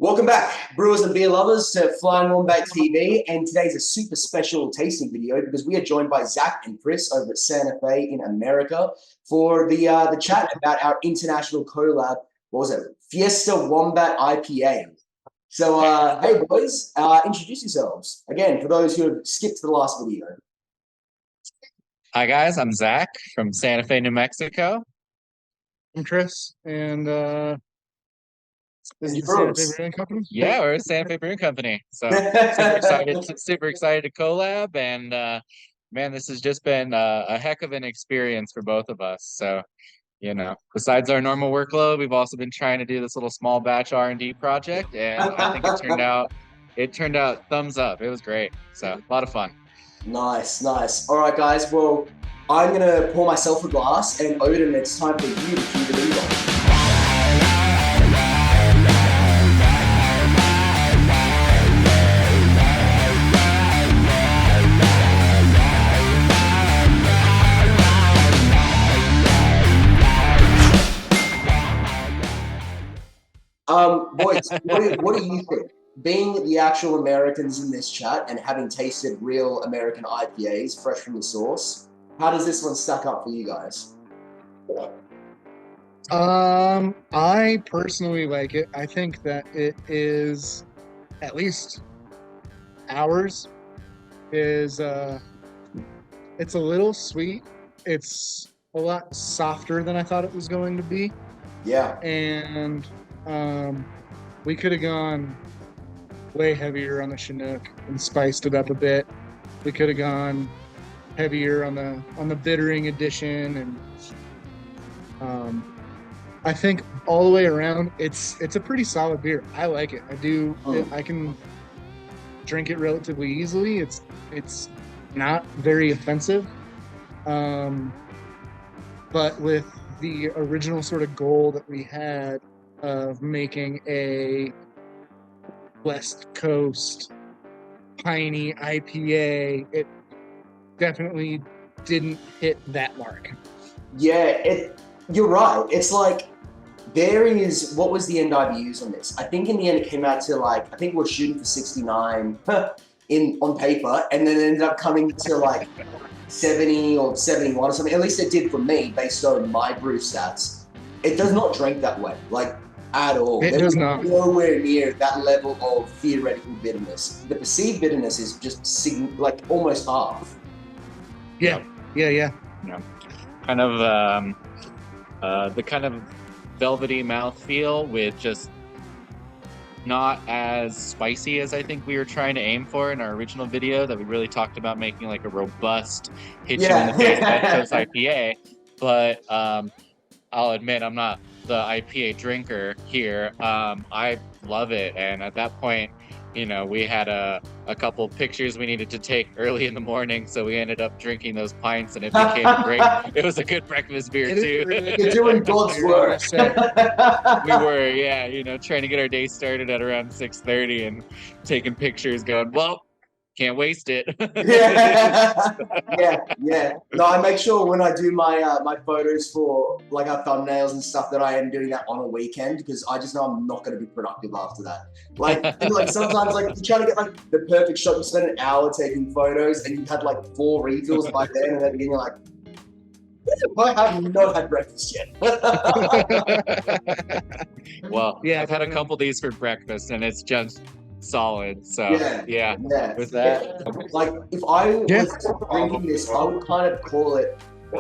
Welcome back, brewers and beer lovers, to Flying Wombat TV. And today's a super special tasting video because we are joined by Zach and Chris over at Santa Fe in America for the chat about our international collab. What was it? Fiesta Wombat IPA. So, hey boys, introduce yourselves again for those who have skipped the last video. Hi guys, I'm Zach from Santa Fe, New Mexico. I'm Chris, and this is the Santa Fe Brewing Company. Yeah, we're a Santa Fe Brewing Company. So super excited to collab, and man, this has just been a heck of an experience for both of us. So, you know, besides our normal workload, we've also been trying to do this little small batch R&D project, and I think it turned out thumbs up. It was great. So a lot of fun. Nice. All right, guys. Well, I'm gonna pour myself a glass, and Odin, it's time for you to cue the lead on. Boys, what do you think? Being the actual Americans in this chat and having tasted real American IPAs fresh from the source, how does this one stack up for you guys? I personally like it. I think that it is, at least ours, is it's a little sweet. It's a lot softer than I thought it was going to be. Yeah. And we could have gone way heavier on the Chinook and spiced it up a bit. We could have gone heavier on the bittering edition, and I think all the way around it's a pretty solid beer. I like it. I do. I can drink it relatively easily. It's not very offensive, but with the original sort of goal that we had of making a West Coast piney IPA, it definitely didn't hit that mark. Yeah, you're right. It's like there is, what was the NIBUs on this? I think in the end it came out to I think we're shooting for 69 on paper, and then it ended up coming to 70 or 71 or something. At least it did for me based on my brew stats. It does not drink that way, at all. It does not. Nowhere near that level of theoretical bitterness. The perceived bitterness is just almost half. Yeah. Kind of the kind of velvety mouthfeel with just not as spicy as I think we were trying to aim for in our original video, that we really talked about making a robust hit you in the face West Coast IPA. But I'll admit I'm not the IPA drinker here. I love it, and at that point, we had a couple pictures we needed to take early in the morning, so we ended up drinking those pints, and it became great. It was a good breakfast beer too. You're doing God's work. We were, trying to get our day started at around 6:30 and taking pictures, going, well, can't waste it. Yeah. No, I make sure when I do my my photos for our thumbnails and stuff that I am doing that on a weekend, because I just know I'm not going to be productive after that. Sometimes you're trying to get the perfect shot. You spend an hour taking photos and you've had 4 refills by then, and at the beginning you're like, I have not had breakfast yet. Well, yeah, I've had a couple of these for breakfast, and it's just solid. So yeah. With that, if I was drinking this, I would kind of call it, for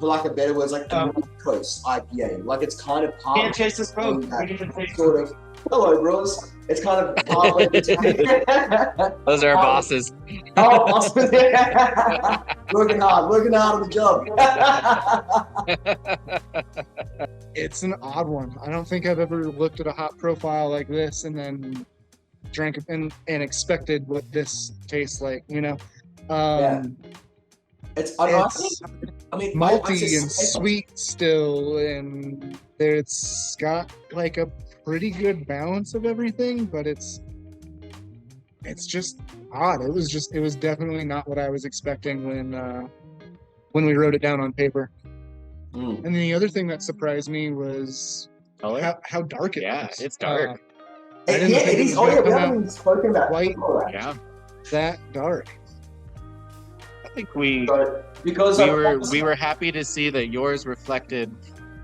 lack of better words, a West Coast IPA. It's kind of part. Can't chase this boat. Sort of. Hello, bros. It's kind of part. Those are our bosses. Oh, bosses. working hard on the job. It's an odd one. I don't think I've ever looked at a hop profile like this and then drank and expected what this tastes like. It's malty and sweet still, and it's got a pretty good balance of everything, but it's just odd. It was definitely not what I was expecting when we wrote it down on paper. And then the other thing that surprised me was how dark it was. Yeah, it's dark. It is. Oh yeah, we haven't even spoken about white. Yeah, that dark. I think we because we were happy to see that yours reflected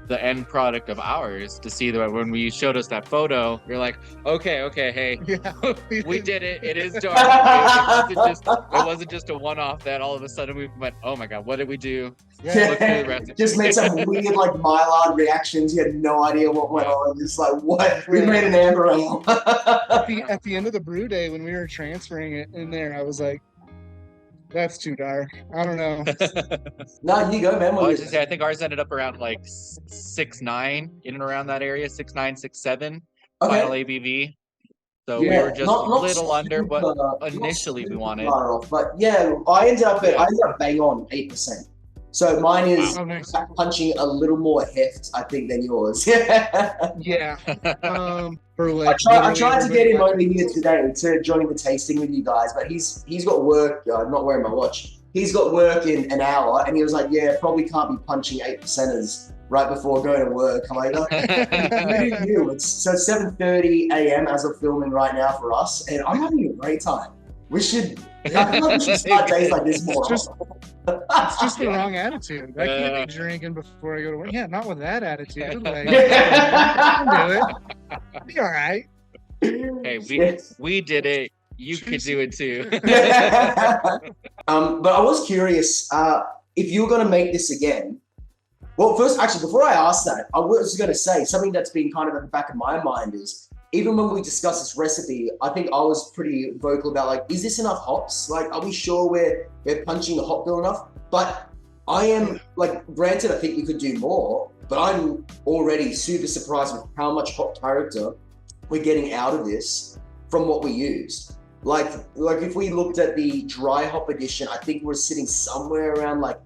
the end product of ours. To see that when we showed us that photo, you're like, okay, hey, Yeah, we did it. It is dark. It wasn't just a one-off that all of a sudden we went, oh my god, what did we do? Yeah. Look through the recipe. Just made some weird like Maillard reactions. You had no idea what went on. Just like, what? We made an amber ale. At the end of the brew day when we were transferring it in there, I was like, that's too dark. I don't know. No, you go, man. Well, I think ours ended up around like 6.9, in and around that area, 6.9, 6.7 final ABV. So we were just a little under what initially we wanted. But yeah, I ended up bang on 8%. So mine is punching a little more heft, I think, than yours. Yeah. For like I tried to get him over here today to join the tasting with you guys, but he's got work. I'm not wearing my watch. He's got work in an hour, and he was like, "Yeah, probably can't be punching 8%ers right before going to work." I'm like, It's 7:30 a.m. as of filming right now for us, and I'm having a great time. I feel like we should start days like this more. It's just the wrong attitude. I can't be drinking before I go to work. Yeah, not with that attitude. Like, I can do it. Be all right. Hey, we did it. You could do it too. But I was curious if you were going to make this again. Well, first, actually, before I ask that, I was going to say something that's been kind of at the back of my mind is, even when we discussed this recipe, I think I was pretty vocal about like, is this enough hops? Like, are we sure we're punching the hop bill enough? But I am like, granted, I think we could do more, but I'm already super surprised with how much hop character we're getting out of this from what we used. Like if we looked at the dry hop edition, I think we're sitting somewhere around like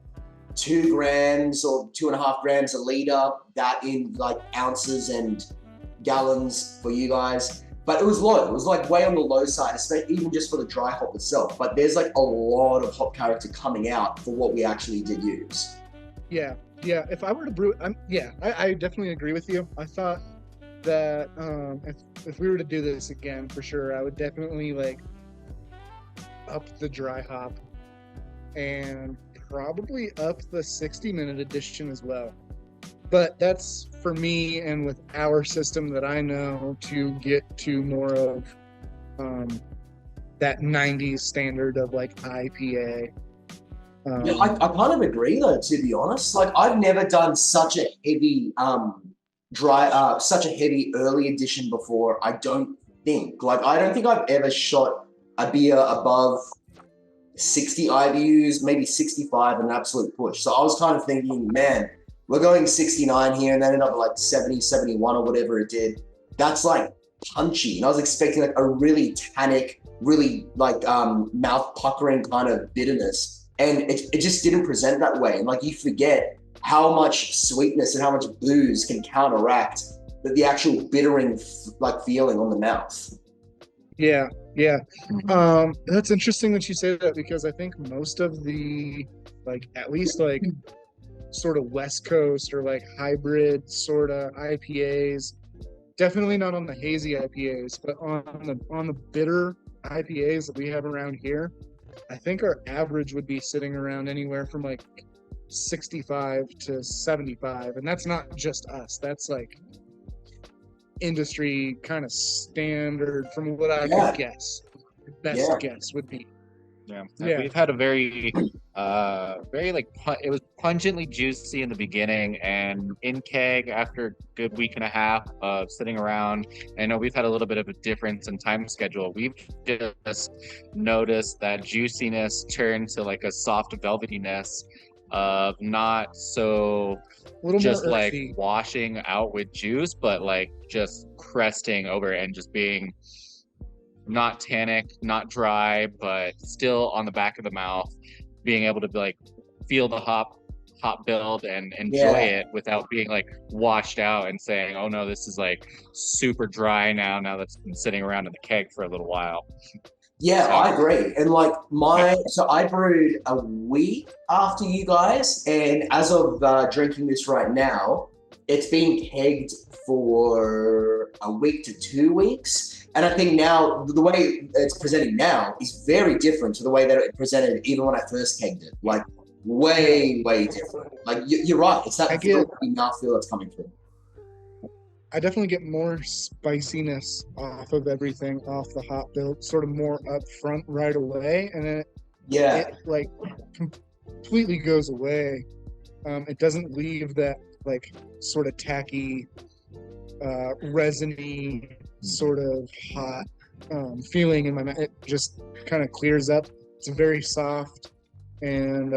2 grams or 2.5 grams a liter, that in like ounces and gallons for you guys, but it was low. It was like way on the low side, especially even just for the dry hop itself. But there's like a lot of hop character coming out for what we actually did use. Yeah. If I were to brew it, I definitely agree with you. I thought that if we were to do this again, for sure, I would definitely like up the dry hop and probably up the 60-minute edition as well. But that's for me, and with our system that I know, to get to more of that 90s standard of like IPA. I kind of agree though, to be honest. Like, I've never done such a heavy such a heavy early edition before. I don't think I've ever shot a beer above 60 IBUs, maybe 65, an absolute push. So I was kind of thinking, man, we're going 69 here, and then ended up like 70, 71 or whatever it did. That's like punchy. And I was expecting like a really tannic, really like mouth puckering kind of bitterness. And it just didn't present that way. And like, you forget how much sweetness and how much booze can counteract the actual bittering like feeling on the mouth. Yeah. That's interesting that you say that, because I think most of the, like, at least like sort of West Coast or like hybrid sort of IPAs, definitely not on the hazy IPAs, but on the bitter IPAs that we have around here, I think our average would be sitting around anywhere from like 65 to 75, and that's not just us. That's like industry kind of standard from what I could guess. Best guess would be. Yeah. We've had a very like it was pungently juicy in the beginning, and in keg after a good week and a half of sitting around. I know we've had a little bit of a difference in time schedule. We've just noticed that juiciness turned to like a soft velvetyness of not so just like washing out with juice, but like just cresting over and just being not tannic, not dry, but still on the back of the mouth, being able to be like feel the hop build and enjoy it without being like washed out and saying, oh no, this is like super dry now that's been sitting around in the keg for a little while. Yeah, I agree. And like so I brewed a week after you guys, and as of drinking this right now, it's been kegged for a week to 2 weeks. And I think now the way it's presenting now is very different to the way that it presented even when I first kegged it. Like way different. Like you're right. It's that mouthfeel that's coming through. I definitely get more spiciness off of everything, off the hop bill, sort of more up front right away, and then it like completely goes away. It doesn't leave that like sort of tacky, resiny, sort of hot feeling in my mouth. It just kind of clears up. It's very soft, and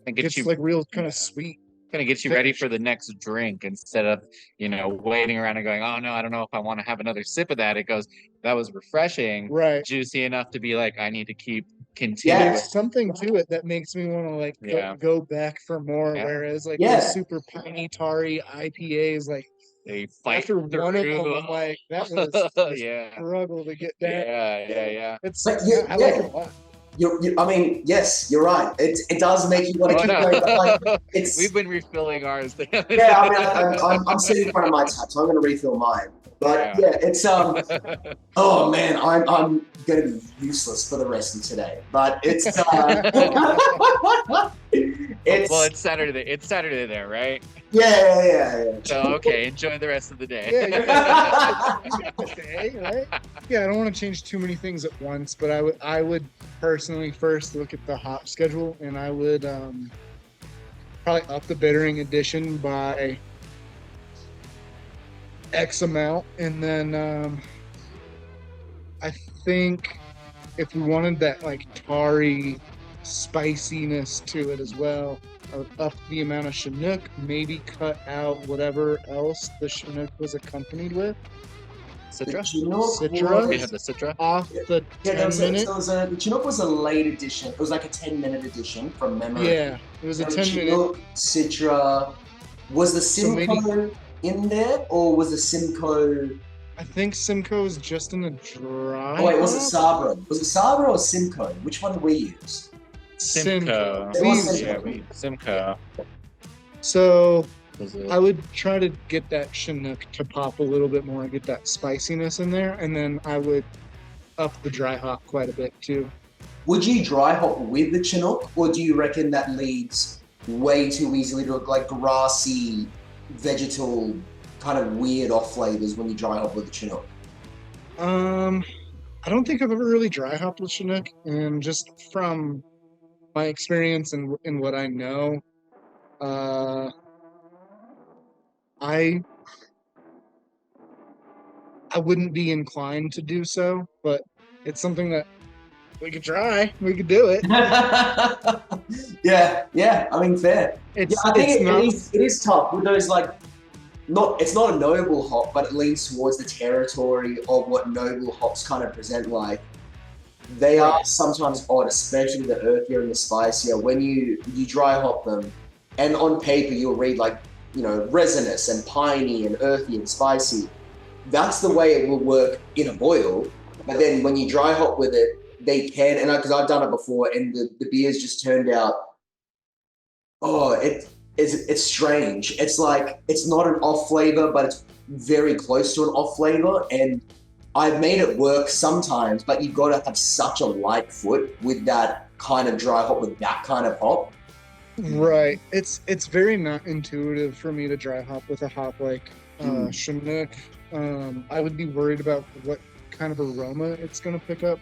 it's like real kind of sweet. Kind of gets you ready for the next drink instead of, waiting around and going, oh no, I don't know if I want to have another sip of that. It goes, that was refreshing, right? Juicy enough to be like, I need to continue. Yeah, there's something to it that makes me want to like go back for more. Yeah. Whereas like the super piney, tarry IPAs, like they fight after one of them, I'm like, that was a struggle to get down. Yeah. It's I like it a lot. I mean, yes, you're right. It does make you want to keep going. Like, we've been refilling ours. Yeah, I mean, I'm sitting in front of my tap, so I'm going to refill mine. But it's oh man, I'm going to be useless for the rest of today. But it's it's Saturday. It's Saturday there, right? Yeah. So okay, enjoy the rest of the day. Right? Yeah, I don't want to change too many things at once, but I would personally first look at the hop schedule, and I would probably up the bittering addition by X amount, and then I think if we wanted that like tarry spiciness to it as well, I would up the amount of Chinook, maybe cut out whatever else the Chinook was accompanied with. Citra? We had the Citra. Off the 10-minute. The Chinook was a late edition. It was like a 10-minute edition from memory. Yeah, it was a 10-minute. Citra. Was the Simcoe in there, or was the Simcoe? I think Simcoe is just in the dry. Oh wait, was it Sabra? Was it Sabra or Simcoe? Which one did we use? Simcoe. Simcoe. So I would try to get that Chinook to pop a little bit more and get that spiciness in there, and then I would up the dry hop quite a bit too. Would you dry hop with the Chinook, or do you reckon that leads way too easily to like grassy, vegetal, kind of weird off flavors when you dry hop with the Chinook? I don't think I've ever really dry hopped with Chinook, and just from my experience and what I know, I wouldn't be inclined to do so, but it's something that we could try. We could do it. Yeah. I mean, fair. I think it is tough with those like. It's not a noble hop, but it leans towards the territory of what noble hops kind of present like. They are sometimes odd, especially the earthier and the spicier. When you dry hop them, and on paper you'll read like, resinous and piney and earthy and spicy. That's the way it will work in a boil. But then when you dry hop with it, they can, and because I've done it before, and the beers just turned out, it's strange. It's like, it's not an off flavor, but it's very close to an off flavor. And I've made it work sometimes, but you've got to have such a light foot with that kind of dry hop, with that kind of hop. Right. It's very not intuitive for me to dry hop with a hop like Chinook. I would be worried about what kind of aroma it's going to pick up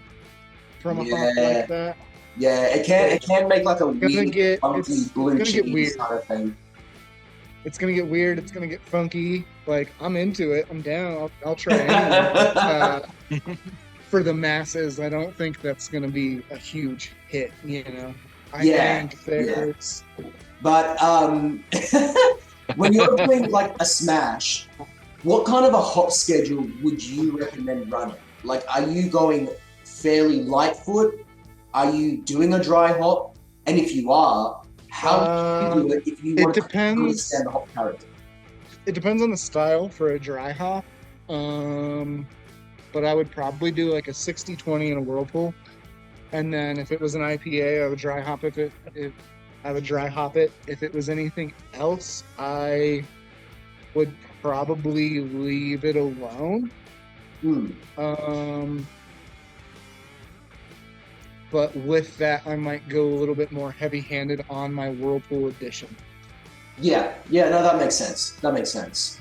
from a hop like that. Yeah, it can make like a weird, funky blue cheese kind of thing. It's gonna get weird. It's gonna get funky. Like, I'm into it. I'm down. I'll try it. For the masses, I don't think that's gonna be a huge hit. I think there's. But when you're doing like a smash, what kind of a hop schedule would you recommend running? Like, are you going fairly light foot? Are you doing a dry hop? And if you are, how do you do it if you want to understand the hop character? It depends on the style for a dry hop. But I would probably do like a 60-20 in a whirlpool. And then if it was an IPA, I would dry hop it. If it was anything else, I would probably leave it alone. But with that, I might go a little bit more heavy-handed on my Whirlpool edition. Yeah, no, that makes sense. That makes sense.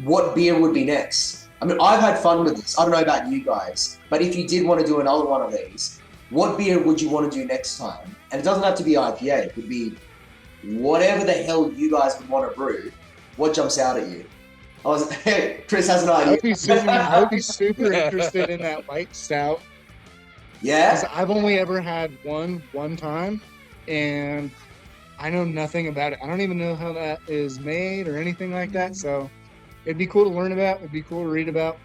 What beer would be next? I mean, I've had fun with this. I don't know about you guys, but if you did want to do another one of these, what beer would you want to do next time? And it doesn't have to be IPA. It could be whatever the hell you guys would want to brew. What jumps out at you? Chris has an idea. I would be super interested in that light stout. Yeah? Because I've only ever had one time, and I know nothing about it. I don't even know how that is made or anything like that, so it'd be cool to learn about. It'd be cool to read about,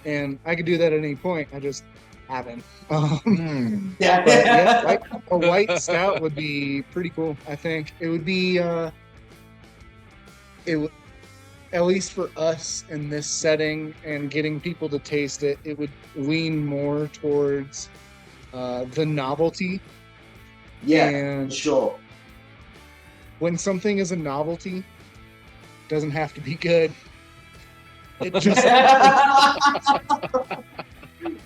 and I could do that at any point. I just haven't. Yeah, like a white stout would be pretty cool. I think it would be. At least for us in this setting and getting people to taste it, it would lean more towards the novelty. Yeah, and sure. When something is a novelty, it doesn't have to be good. It just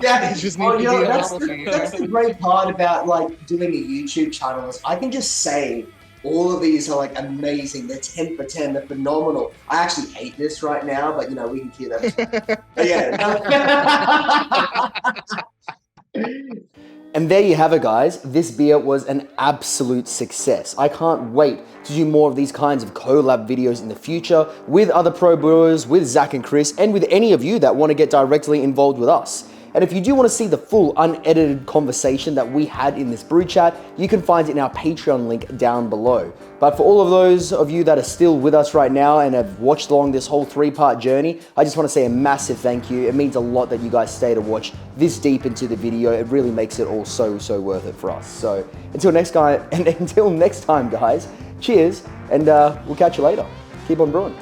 Yeah, it just needs to be a novelty. That's the great part about like doing a YouTube channel is I can just say all of these are like amazing. They're 10 for 10. They're phenomenal. I actually hate this right now, but you know, we can hear that. And there you have it, guys. This beer was an absolute success. I can't wait to do more of these kinds of collab videos in the future with other pro brewers, with Zach and Chris, and with any of you that want to get directly involved with us. And if you do want to see the full unedited conversation that we had in this brew chat, you can find it in our Patreon link down below. But for all of those of you that are still with us right now and have watched along this whole 3-part journey, I just want to say a massive thank you. It means a lot that you guys stay to watch this deep into the video. It really makes it all so worth it for us. So until next time, guys, cheers, and we'll catch you later. Keep on brewing.